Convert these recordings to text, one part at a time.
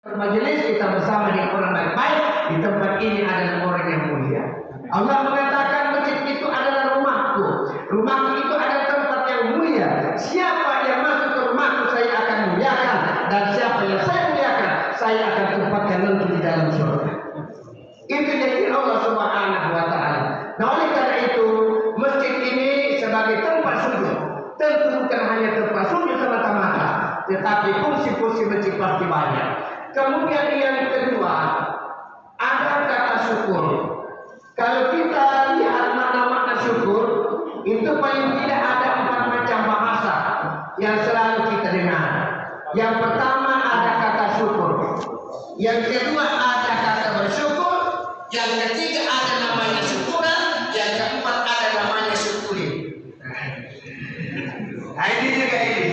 Majelis kita bersama dengan orang baik-baik di tempat ini adalah orang yang mulia. Allah mengatakan masjid itu adalah rumahku. Rumahku itu adalah tempat yang mulia. Siapa yang masuk ke rumahku saya akan muliakan, dan siapa yang saya muliakan saya akan tempatkan nanti di dalam surga. Itu jadi Allah Subhanahu wa taala. Nah, oleh karena itu masjid ini sebagai tempat sujud tentu bukan hanya tempat sujud semata-mata, tetapi fungsi-fungsi masjid pasti banyak. Kemudian yang kedua, ada kata syukur. Kalau kita lihat makna-makna syukur, itu paling tidak ada 4 macam bahasa yang selalu kita dengar. Yang pertama ada kata syukur. Yang kedua ada kata bersyukur. Yang ketiga ada namanya syukuran. Yang keempat ada namanya syukuri. Nah ini juga ini.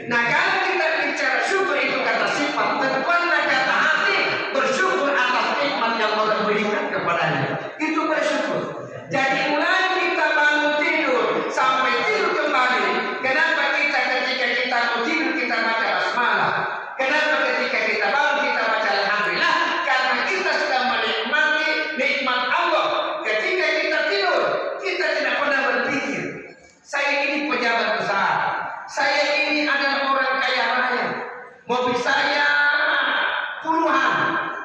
Nah kalau kita bicara syukur itu kata sifat, tentunya kata hati bersyukur atas nikmat yang Allah berikan kepadanya. Itu bersyukur. Jadi mulai kita bangun tidur sampai tidur kembali. Kenapa kita ketika kita mau tidur kita baca basmalah? Kenapa ketika kita bangun kita baca alhamdulillah? Karena kita sedang menikmati nikmat Allah. Ketika kita tidur kita tidak pernah berpikir saya ini pejabat besar, saya ini adalah orang kaya raya, mobil saya puluhan,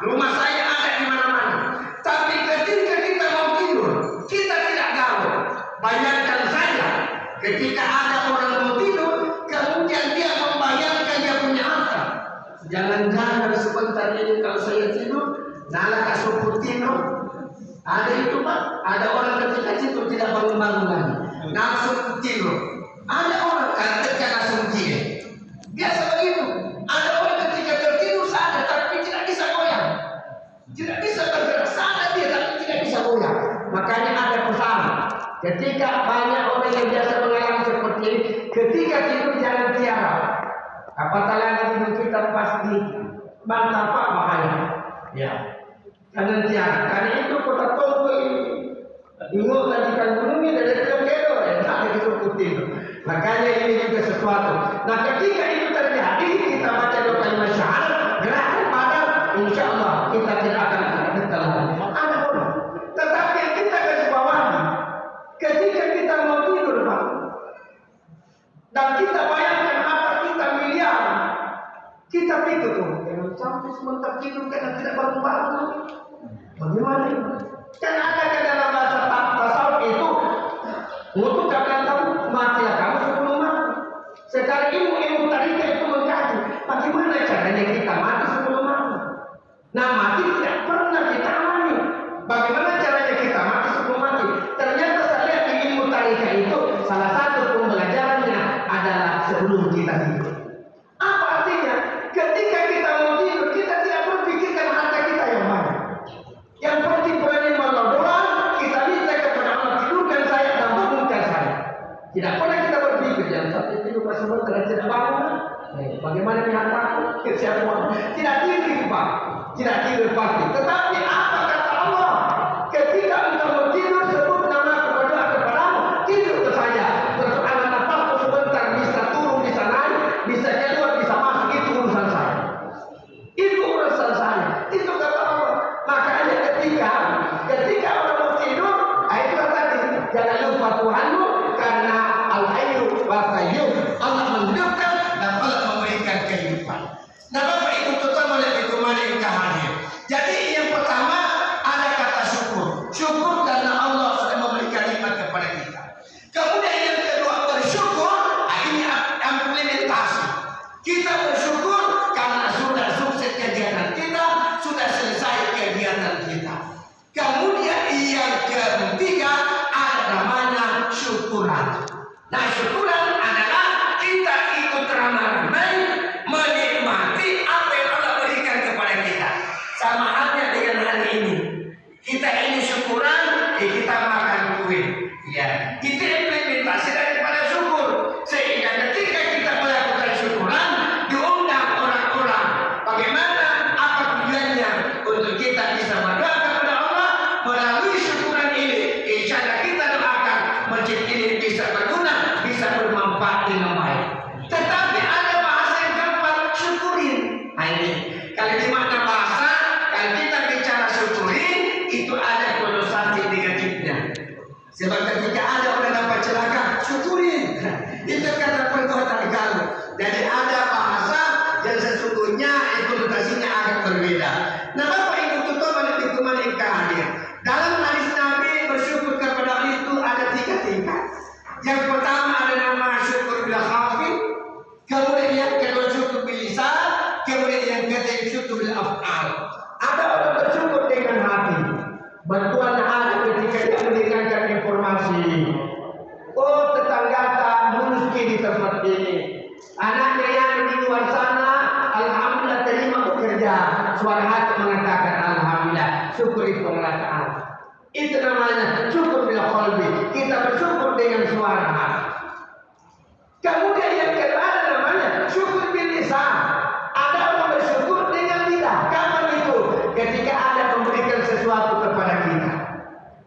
rumah saya ada di mana-mana. Tapi ketika kita mau tidur, kita tidak gaul. Bayangkan saja, ketika ada orang mau tidur, kemudian dia membayangkan dia punya harta. Jangan-jangan sebentar ini kalau saya tidur, nala kasuput tidur. Ada itu Pak, ada orang ketika tidur tidak bangun-bangun lagi, langsung tidur. Ada orang ketika langsung tidur. Biasa begitu. Ada orang ketika tertidur sadar tapi tidak bisa goyang, tidak bisa bergerak, sadar dia tapi tidak bisa goyang. Makanya ada pesan. Ketika banyak orang yang biasa mengalami seperti ini, ketika tidur jangan tiarap. Apatah lagi tidur kita pasti bantah Pak bahaya. Ya, jangan tiarap. Karena itu kota tonggo ini. Ingat lagi kan gunungnya dari kedo yang ada di tidur. Makanya ini juga sesuatu. Nah ketika itu terjadi kita baca doa kalimat syahadat, gerakan badan, insya Allah kita tidak akan detail. Ada orang. Tetapi yang kita garis bawahi, ketika kita mau tidur Pak, dan kita bayangkan apa kita miliar, kita pikir tuh, jangan sampai sebentar tidur karena tidak bangun-bangun. Bagaimana itu? Kan ada ke dalam bahasa tasawuf itu untuk kalian tahu matilah kamu sebelum mati. Sekarang ilmu tarikat itu mengkaji bagaimana caranya kita mati sebelum mati. Nah mati tidak pernah kita alami. Bagaimana caranya kita mati sebelum mati? Ternyata saya lihat di ilmu tarikat itu salah satu pembelajarannya adalah sebelum kita tidur. Apa artinya? Ketika kita mau tidur kita tidak berpikirkan harta kita yang banyak. Yang penting berani berdoa, kita minta kepada Allah tidurkan saya dan bangunkan saya. Tidak pernah kita berpikir jangan sampai tidur pas sebentar tidak bangun. Bagaimana pihak takut? Siapa? Tidak tidur Pak, tidak tidur pasti. Tetapi apa kata Allah? Ketika engkau mau tidur sebut nama berdoa kepadamu, tidur ke saya. Persoalan nafasmu sebentar bisa turun, bisa naik, bisa keluar, bisa masuk, itu urusan saya. Itu urusan saya. Itu kata Allah. Makanya ketika orang mau tidur, itu tadi jangan lupa Tuhanmu karena Al-Hayyu wa Qayyum. Allah menghidupkan dan Allah memberikan kehidupan. Nah Bapak Ibu terutama lebih kemana yang hadir. Jadi yang pertama ada kata syukur. Syukur karena Allah sudah memberikan nikmat kepada kita. Kemudian yang kedua bersyukur, ini implementasi. Kita bersyukur karena sudah sukses kegiatan kita, sudah selesai kegiatan kita. Kemudian yang ketiga ada namanya syukuran. Nah syukuran adalah kita ikut ramai-ramai menikmati apa yang Allah berikan kepada kita. Sama halnya dengan hari ini. Kita ini syukuran, kita makan kue. Ya, itu implementasi daripada syukur. Sehingga ketika kita melakukan syukuran, diundang orang-orang. Bagaimana? Apa tujuannya? Untuk kita bisa berdoa kepada Allah melalui syukuran ini. Insya Allah kita doakan masjid ini bisa berguna, bisa bermanfaat dengan baik. Tetapi ada bahasa yang keempat, syukurin. Nah ini, kalau di mana Sebab ketika ada orang dapat celaka, syukurin. Itu kata perbuatan kamu. Jadi ada bahasa yang sesungguhnya implementasinya agak berbeda. Nah, Bapak Ibu terutama lebih kemanika hadir. Dalam hadis Nabi bersyukur kepada Allah itu ada 3 tingkat. Yang pertama ada nama syukur bil khafif, kemudian yang kedua syukur bil lisan, kemudian yang ketiga syukur bil af'al. Ada orang bersyukur dengan hati. Bantuan ada ketika dia mendengarkan informasi. Oh, tetangga lulus di tempat ini. Anaknya yang di luar sana, alhamdulillah terima bekerja. Suara hati mengatakan alhamdulillah, syukur itu pengerasaan. Itu namanya syukur bil qalbi. Kita bersyukur dengan suara hati. Kemudian yang kedua ada namanya syukur bil lisan. Ada orang bersyukur dengan lidah. Kapan itu? Ketika ada memberikan sesuatu kepada kita.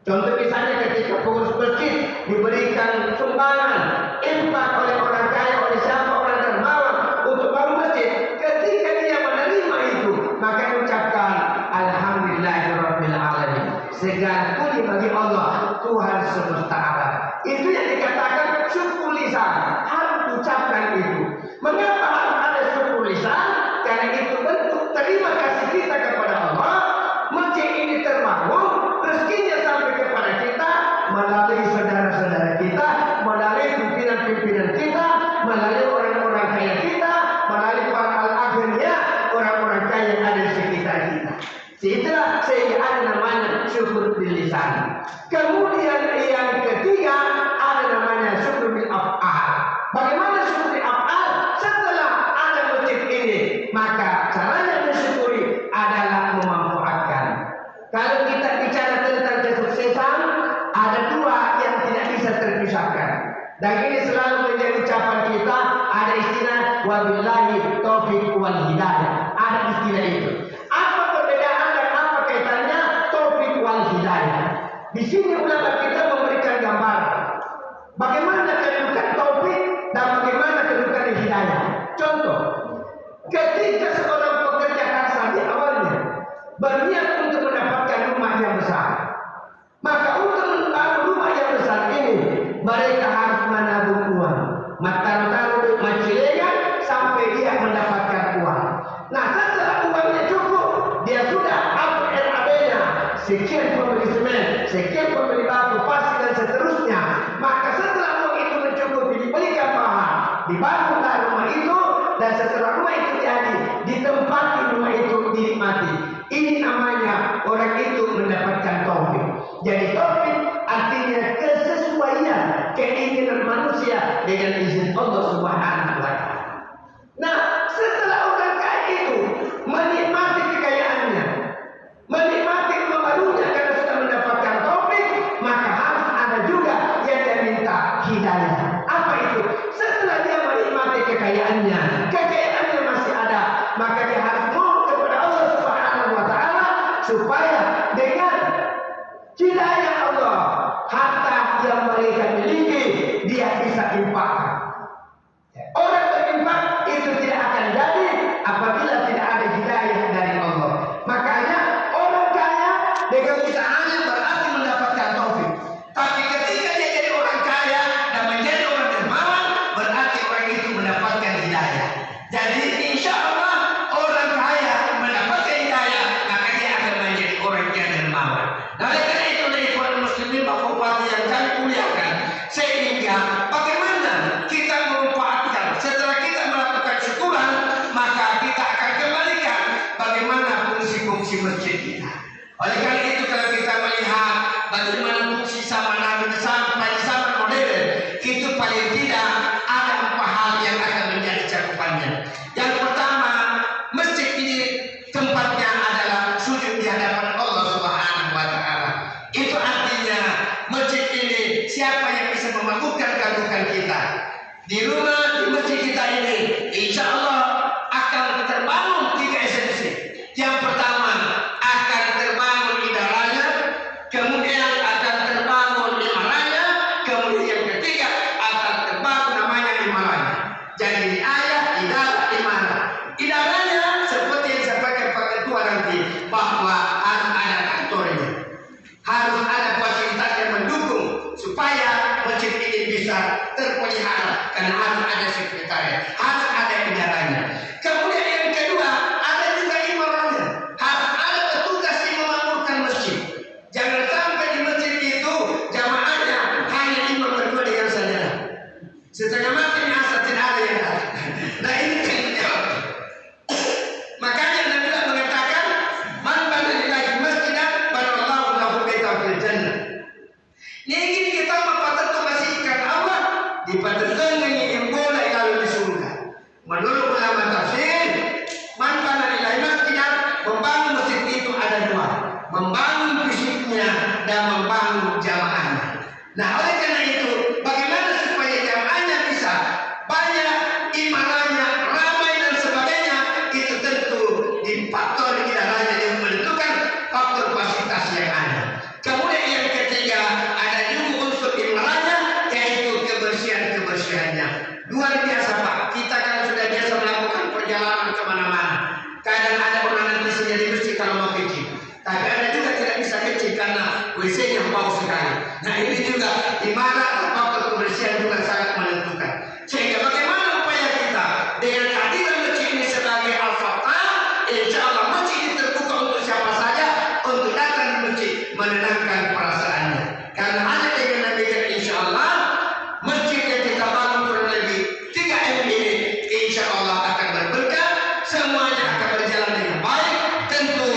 Contoh misalnya ketika pengurus masjid diberikan sumbangan, infak oleh orang kaya, oleh siapa orang dermawan untuk bangun masjid. Ketika dia menerima itu, maka ucapkan alhamdulillahirabbil alamin. Segala puji bagi Allah Tuhan semesta alam. Itu yang dikatakan syukur lisan. Harus ucapkan itu. Mengapa harus ada syukur lisan? Karena itu bentuk terima kasih kita kepada Allah. Masjid ini terbangun, rezekinya sampai kepada kita melalui saudara-saudara kita, melalui pimpinan-pimpinan kita, melalui orang-orang kaya kita, melalui para al-aghnia, orang-orang kaya yang ada di sekitar kita. Itulah sehingga ada namanya syukur bil lisan. Kemudian yang ketiga ada namanya syukur bil af'al. Bagaimana syukur bil af'al? Setelah ada masjid ini, maka caranya bersyukuri adalah memanfaatkan. Kalau kita bicara tentang kesuksesan, ada 2 yang tidak bisa terpisahkan. Dan ini selalu menjadi ucapan kita. Ada istilah wabillahi taufiq wal hidayah. Ada istilah itu. Apa perbedaan dan apa kaitannya taufiq wal hidayah? Di sini ulama kita memberikan gambaran bagaimana kedudukan taufik dan bagaimana kedudukan hidayah. Contoh, ketika seorang pekerja kasar di awalnya berniat untuk mendapatkan rumah yang besar, maka untuk membangun rumah yang besar ini mereka harus menabung uang, taruh macilengan sampai dia mendapatkan uang. Nah, setelah uangnya cukup, dia sudah RAB-nya sekian pembeli semen, sekian pembeli batu, pasir dan seterusnya. Maka setelah uang itu mencukupi, dibelikan bahan, dibangunlah rumah itu, dan setelah rumah itu jadi, ditempati rumah itu dinikmati. Ini namanya orang itu mendapatkan taufik. Jadi taufik artinya kesesuaian keinginan manusia dengan izin Allah Subhanahu wa taala. Nah, setelah orang kaya itu menikmati kekayaannya, menikmati rumah barunya karena sudah mendapatkan taufik, maka harus ada juga yang dia minta hidayah. Apa itu? Setelah dia menikmati kekayaannya masih ada, maka dia harus mohon kepada Allah Subhanahu wa taala supaya dengan hidayah Allah harta yang mereka miliki dia bisa infakkan. Orang berinfak itu tidak akan jadi apabila tidak ada hidayah dari Allah. Makanya orang kaya dengan usahanya berarti mendapatkan taufik. Tapi ketika dia jadi orang kaya dan menjadi orang dermawan, berarti orang itu mendapatkan hidayah. Jadi insya Allah orang kaya mendapatkan hidayah, maka dia akan menjadi orang yang dermawan. Nah, oleh karena itu ikhwan muslimin Bapak yang kami muliakan, sehingga bagaimana kita memanfaatkan setelah kita melakukan syukuran, maka kita akan kembalikan bagaimana fungsi-fungsi masjid kita. Oleh karena itu kalau kita melihat bagaimana fungsi zaman Nabi sampai zaman modern, itu paling tidak ada 4 hal yang akan menjadi cakupannya. Yang pertama, masjid ini tempatnya adalah sujud di hadapan Allah Subhanahu wa taala. Itu artinya masjid ini siapa yang bisa memampukan kandungan kita di rumah, di masjid kita ini, insya Allah akan terbangun 3 esensi. Yang pertama akan terbangun idaranya, kemudian akan terbangun imaranya, kemudian yang ketiga akan terbangun namanya imaranya. Jadi ayat idarah imarah. Idaranya seperti yang saya pakai ketua nanti, bahwa harus ada kantornya, harus ada fasilitas yang mendukung membangun fisiknya dan membangun jamaahnya. Nah, oleh karena itu, bagaimana supaya jamaahnya bisa banyak, imanannya ramai dan sebagainya, itu tentu di faktor idaranya yang menentukan faktor fasilitas yang ada. Kemudian yang ketiga, ada juga unsur imanannya, yaitu kebersihannya. Luar biasa Pak, kita kan sudah biasa melakukan perjalanan kemana-mana. Kadang ada orang nanti saja di masjid kalau mau kecil, tapi ada juga tidak bisa kecil karena WC-nya bau sekali. Nah ini juga di mana faktor kebersihan juga sangat menentukan. Sehingga bagaimana upaya kita dengan kehadiran masjid ini sebagai al-fatah, insya Allah masjid ini terbuka untuk siapa saja untuk datang di masjid menenangkan perasaannya. Karena hanya dengan demikian insya Allah masjid yang kita bangun kurang lebih 3 M ini insya Allah akan berberkah, semuanya akan berjalan dengan baik, tentu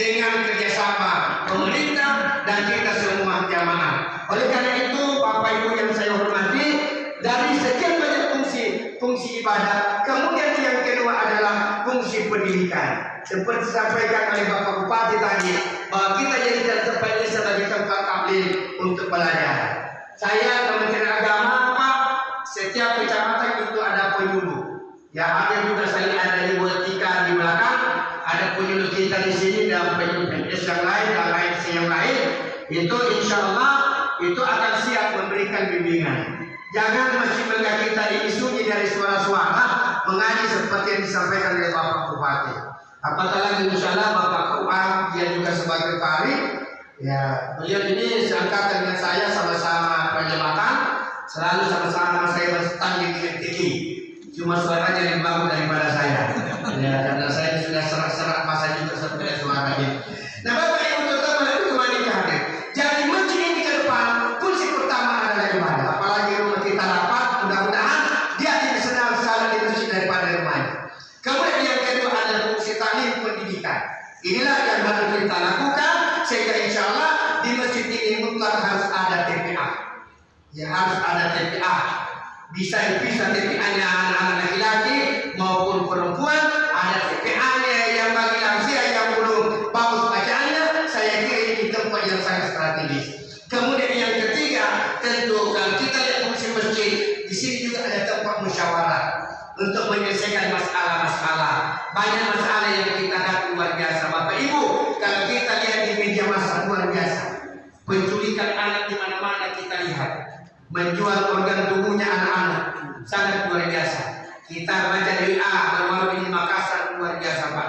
dengan kerjasama pemerintah dan kita semua jamaah. Oleh karena itu Bapak Ibu yang saya hormati, dari sekian banyak fungsi ibadah, kemudian yang kedua adalah fungsi pendidikan. Seperti disampaikan oleh Bapak Bupati tadi, bahwa kita jadikan tempat ini sebagai tempat taklim untuk belajar. Saya Kementerian Agama Pak, setiap kecamatan itu ada penyuluh. Ya ada juga saya ada di Buatika di belakang, ada penyuluh kita di sini dan penyuluh yang lain dan yang lain. Itu insya Allah itu akan siap memberikan bimbingan. Jangan masih menganggap kita ini sunyi dari suara-suara mengaji seperti yang disampaikan oleh Bapak Bupati. Apatah lagi insya Allah Bapak KUA dia juga sebagai Kari. Ya beliau ini seangkatan dengan saya, sama-sama perjabatan, selalu sama-sama saya bertanding dengan tinggi. Cuma suaranya lebih bagus daripada saya. Ya karena saya sudah serak-serak masa juga seperti suaranya. Nah Bapak Ibu terutama itu kembali ke hadir. Jadi masjid ini ke depan fungsi pertama adalah ibadah. Apalagi rumah kita rapat, mudah-mudahan dia lebih senang salah di masjid daripada rumahnya. Kemudian yang kedua adalah fungsi taklim pendidikan. Inilah yang harus kita lakukan sehingga insya Allah di masjid ini mutlak harus ada TPA. Ya harus ada TPA. Bisa TPA-nya anak-anak laki-laki maupun perempuan, ada TPA-nya yang bagi lansia yang belum bagus bacaannya. Saya kira ini tempat yang sangat strategis. Kemudian yang ketiga, tentu kalau kita lihat fungsi masjid, di sini juga ada tempat musyawarah untuk menyelesaikan masalah-masalah. Banyak masalah yang kita hadapi luar biasa, Bapak Ibu. Kalau kita lihat di media massa luar biasa, penculikan anak di mana-mana kita lihat, menjual organ tubuhnya anak-anak sangat luar biasa. Kita baca dari baru ini Makassar luar biasa Pak.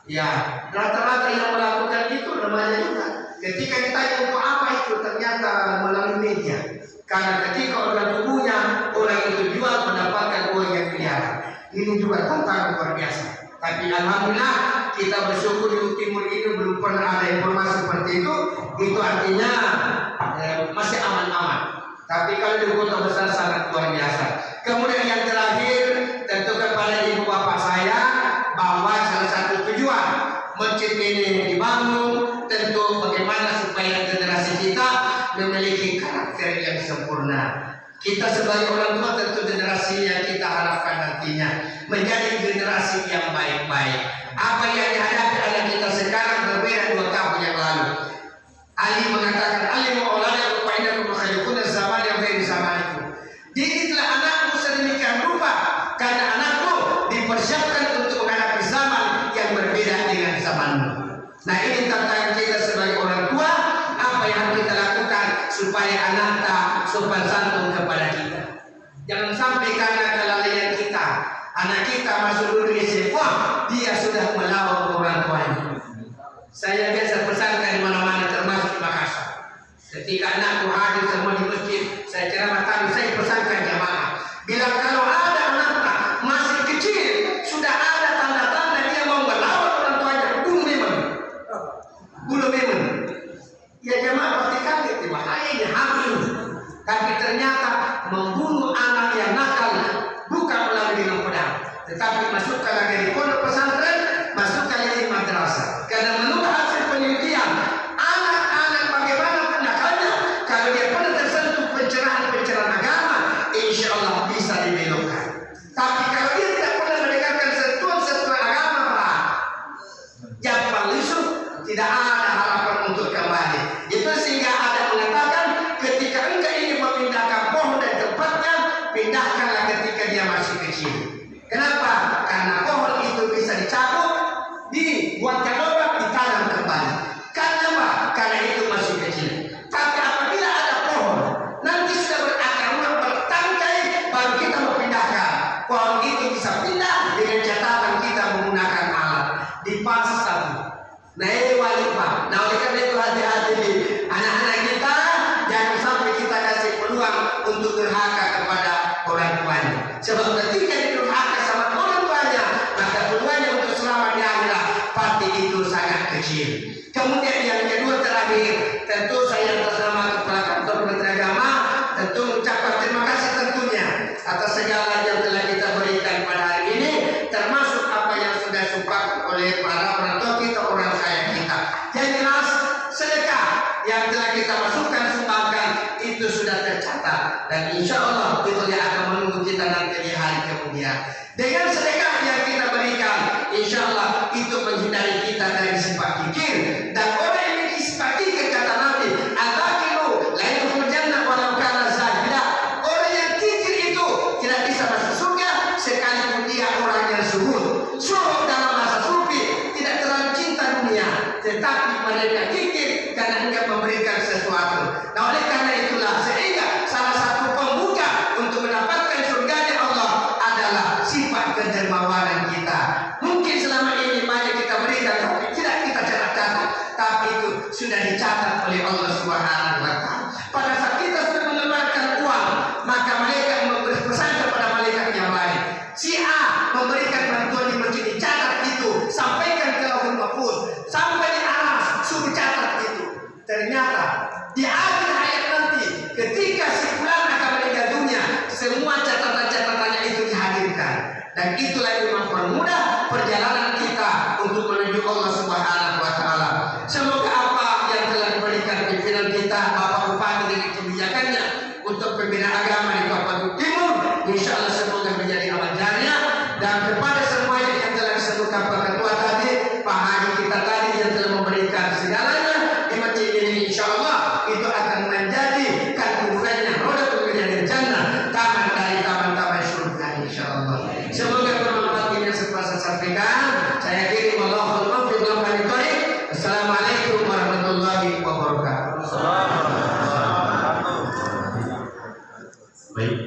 Ya rata-rata yang melakukan itu remaja juga. Ketika ditanya untuk apa itu ternyata melalui media. Karena ketika organ tubuhnya orang itu jual mendapatkan uang yang miliaran. Ini juga tantangan luar biasa. Tapi alhamdulillah kita bersyukur di Timur ini belum pernah ada informasi seperti itu. Itu artinya masih aman-aman. Tapi kalau di kota besar sangat luar biasa. Kemudian yang terakhir tentu kepada ibu bapak saya bahwa salah satu tujuan masjid ini dibangun tentu bagaimana supaya generasi kita memiliki karakter yang sempurna. Kita sebagai orang tua tentu generasi yang kita harapkan nantinya menjadi generasi yang baik-baik. Apa yang dihadapi anak kita sekarang berbeda 2 tahun yang lalu. Ali mengatakan Ali ma'ulana rupaina kumukhalikuna zaman yang beri zaman itu. Didiklah anakmu sedemikian rupa karena anakmu dipersiapkan untuk menghadapi zaman yang berbeda dengan zamanmu. Nah ini tantangan kita sebagai orang tua, apa yang harus kita lakukan supaya anak tak sopan santun kepada kita. Jangan sampai karena kelalaian kita, anak kita masuk dulu di SMA, dia sudah melawan orang tuanya. Saya biasa pesankan di mana-mana termasuk di Makassar. Ketika anakku hadir semua di masjid, saya ceramah tadi, saya pesankan jamaah. Bilang kalau ada anak masih kecil, sudah ada tanda-tanda dia mau melawan orang tuanya, bunuh memang. Bunuh memang. Ya jamaah pasti kaget, bahaya ini hamil. Tapi ternyata membunuh anak yang nakal bukan melalui dengan pedang, tetapi masukkan lagi di pondok pesantren, masukkan lagi di madrasah. Karena menurut hasil penelitian, anak-anak bagaimana nakalnya, kalau dia pernah tersentuh pencerahan agama, insya Allah bisa dibelokkan. Tapi kalau dia tidak pernah mendengarkan sentuhan agama, Pak, yang paling tidak ada harapan kembali. Itu sehingga ada mengatakan ketika engkau ingin memindahkan pohon dari tempatnya, pindahkanlah ketika dia masih kecil. Kenapa? Karena pohon itu bisa dicabut, dibuatkan lubang, ditanam kembali. Karena apa? Karena itu masih kecil. Tapi apabila ada pohon nanti sudah berakar luas bertangkai, baru kita memindahkan. Pohon itu bisa pindah dengan catatan kita menggunakan alat dipasang. Nah ini walifah. Nah oleh karena itu hati-hati nih anak-anak kita, jangan sampai kita kasih peluang untuk durhaka kepada orang tuanya. Sebab ketika durhaka sama orang tuanya, maka peluangnya untuk selamat di akhirat pasti itu sangat kecil. Kemudian yang kedua terakhir, tentu saya atas nama Kepala Kantor Kementerian Agama tentu mengucapkan terima kasih tentunya atas segala yang telah kita berikan pada hari ini, termasuk apa yang sudah disepakati oleh para orang tua kita, orang kaya kita. Yang jelas sedekah yang telah kita masukkan sumbangkan itu sudah tercatat dan insya Allah itu yang akan menunggu kita nanti di hari kemudian. Dengan sedekah yang kita berikan, insya Allah itu menghindari kita dari sifat kikir. Dan orang yang memiliki sifat kikir kata Nabi, al-baqilu la yadkhulul jannah walau kana zahidah. Orang yang kikir itu tidak bisa masuk surga sekalipun dia orang yang zuhud. Zuhud dalam bahasa sufi tidak terlalu cinta dunia, tetapi mereka kikir karena engkau memberikan sesuatu. Nah oleh karena itulah sehingga salah satu pembuka untuk mendapatkan surganya Allah adalah sifat kedermawanan kita. Mungkin selama ini banyak kita berikan tapi tidak kita catat-catat, tapi itu sudah dicatat oleh Allah Subhanahu wa taala. Pada saat kita sudah mengeluarkan uang, maka malaikat memberi pesan kepada malaikat yang lain. Si A memberikan bantuan di masjid, dicatat itu, sampaikan ke Lauhul Mahfuz, sampai di atas suruh catat itu. Ternyata di akhir hayat nanti ketika si fulan akan meninggal dunia, semua catatan-catatannya itu dihadirkan. Dan itulah yang mempermudah perjalanan kita untuk menuju Allah Subhanahu wa taala. Semoga apa yang telah diberikan pimpinan kita, Bapak Bupati dengan kebijakannya untuk pembinaan agama di Papua Timur, insya Allah semoga menjadi amal jariah. Dan kepada semuanya yang telah disebutkan Pak Ketua tadi, Pak Haji kita tadi yang telah memberikan segalanya di masjid ini, insya Allah itu akan menjadikan kuburannya roda pembinaan jannah, taman dari taman-taman surga, insya Allah. Semoga bermanfaat yang sempat saya sampaikan. Saya kirim Allah